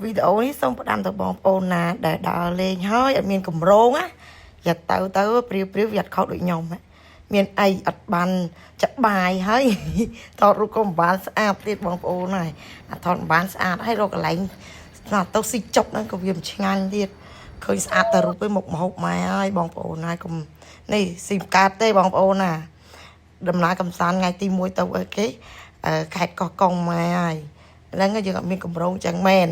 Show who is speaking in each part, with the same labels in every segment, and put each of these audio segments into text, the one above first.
Speaker 1: វីដេអូនេះសូមផ្ដាំទៅបងប្អូនណាដែលដើរលេងហើយអត់មានកម្រងណាយ៉ាត់ទៅព្រាវយ៉ាត់ខោដូចខ្ញុំមានអីអត់បានចាប់បាយហើយថតរូបក៏មិនបានស្អាតទៀតបងប្អូនហើយអាថតមិនបានស្អាតហើយរកកន្លែងស្នាទៅស៊ីចុកហ្នឹងក៏វាមិនឆ្ងាញ់ទៀតឃើញស្អាតតែរូបឯមុខមហូបម៉ែហើយបងប្អូនហើយកុំនេះស៊ីមកាតទេបងប្អូនណាដំណើរកំសាន្តថ្ងៃទី1ទៅអីគេខេត្តកោះកុងម៉ែហើយហ្នឹងយើងអត់មានកម្រងចឹងមែន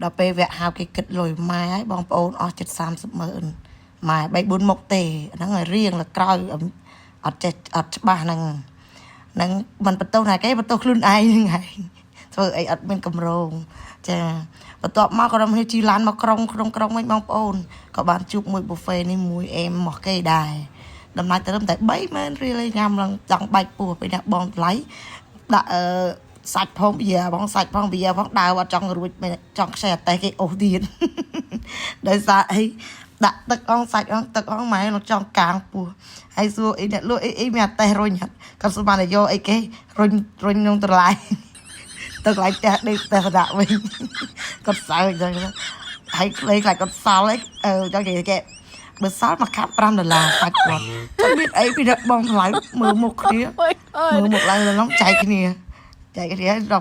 Speaker 1: ដល់ពេលវគ្គហៅគេគិតលុយម៉ែហើយបងប្អូនអស់ជិត30 ម៉ឺនម៉ែ3 4មុខទេហ្នឹងឲ្យរៀងលើក្រោយអត់ចេះអត់ច្បាស់ហ្នឹងមិនបន្ទោសណាគេបន្ទោសខ្លួនឯងហ្នឹងហើយធ្វើអីអត់មានកម្រងចាបន្ទាប់មកក៏ខ្ញុំជិះឡានមកក្រុងវិញបងប្អូនក៏បានជួបមួយប៊ូហ្វេនេះមួយអេមមកគេដែរដំណើរទៅតែ30000រៀលញ៉ាំឡើងចង់បែកពោះពេលណាបងថ្លៃដាក់សាច់ផងវាបងសាច់ផងវាផងដើរអត់ចង់រួចចង់ខ្ចីអតេះគេអូសទៀតដោយសារអីដាក់ទឹកអងសាច់អងទឹកអងម៉ែnóចង់កាងពោះហើយសួរអីអ្នកលក់អីមានអតេះរុញគាត់ស្មានតែយកអីគេរុញក្នុងត្រឡាយទៅកន្លែងផ្ទះដេកផ្ទះដាក់វិញគាត់សើចអញ្ចឹងហើយខ្លីខ្លាចគាត់សល់អីចង់គេបើសល់មកខាប់$5សាច់គាត់ទៅមានអីពីបងថ្លៃមើលមុខគ្នាមើលមុខឡើងឡងចែកគ្នាដល់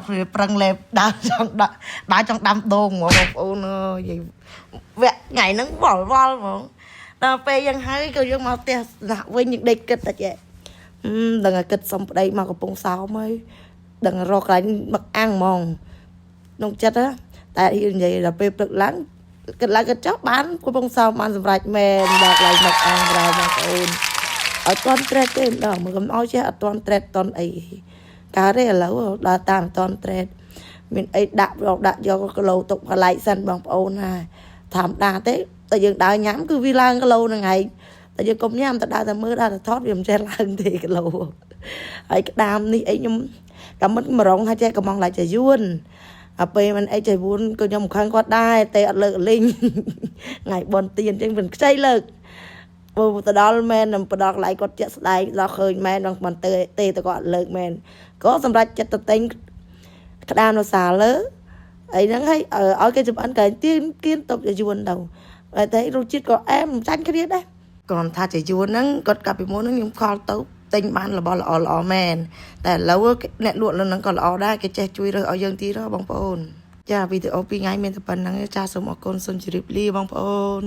Speaker 1: គ្នាប្រឹងលេបដើរចង់ដាំដូងហ្មងបងប្អូនអើយវគ្គថ្ងៃហ្នឹងវល់ហ្មងដល់ពេលយ៉ាងហើយក៏យើងមកផ្ទះដាក់វិញយើងដេកគិតតែចេះដឹងតែគិតសំប្តីមកកំពង់សោមហើយដឹងរកកន្លែងមកអាំងហ្មងក្នុងចិត្តតែនិយាយដល់ពេលព្រឹកឡើងគិតចុះបានកំពង់សោមបានសម្រេចមែនដល់កន្លែងមកអាំងប្រើបងប្អូនអត់ទាន់ត្រេតទេម្ដងមកកុំឲ្យចេះអត់ទាន់ត្រេតតន់អីកើតទេឥឡូវដល់តាមអត់ទាន់ត្រេតមានអីដាក់យកគីឡូទុកកន្លែងសិនបងប្អូនណាធម្មតាទេតែយើងដើរញ៉ាំគឺវាឡើងគីឡូហ្នឹងហើយតែយើងកុំញ៉ាំតែដើរតែមើលដើរតែថតវាមិនចេះឡើងទេគីឡូហើយក្តាមនេះអីខ្ញុំតាមមិតម្រងហើយចេះកំងឡាយចាយួនអាពេលមិនអីចាយួនក៏ខ្ញុំខឹងគាត់ដែរតែអត់លើកលេងថ្ងៃបនទៀនអញ្ចឹងមិនខ្ចីលើកបើទៅដល់មែនបដកឡៃគាត់ជាក់ស្ដែងដល់ឃើញមែនដល់មិនទេគាត់អត់លើកមែនក៏សម្រាប់ចិត្តទៅទិញក្តាមនៅសាលើអីហ្នឹងឲ្យគេចម្អិនកែទៀនគៀនតុបចាយួនទៅតែរសជាតិក៏អែមចាញ់គ្នាដែរគ្រាន់ថាចាយួនហ្នឹងគាត់កាប់ពីមុនហ្នឹងខ្ញុំខលទៅទិញបានរបស់ល្អមែនតែឥឡូវអ្នកលក់លើហ្នឹងក៏ល្អដែរគេចេះជួយរើសឲ្យយើងទៀតបងប្អូនចាវីដេអូ2ថ្ងៃមានតែប៉ុណ្្នឹងចាសូមអរគុណសូមជម្រាបលាបងប្អូន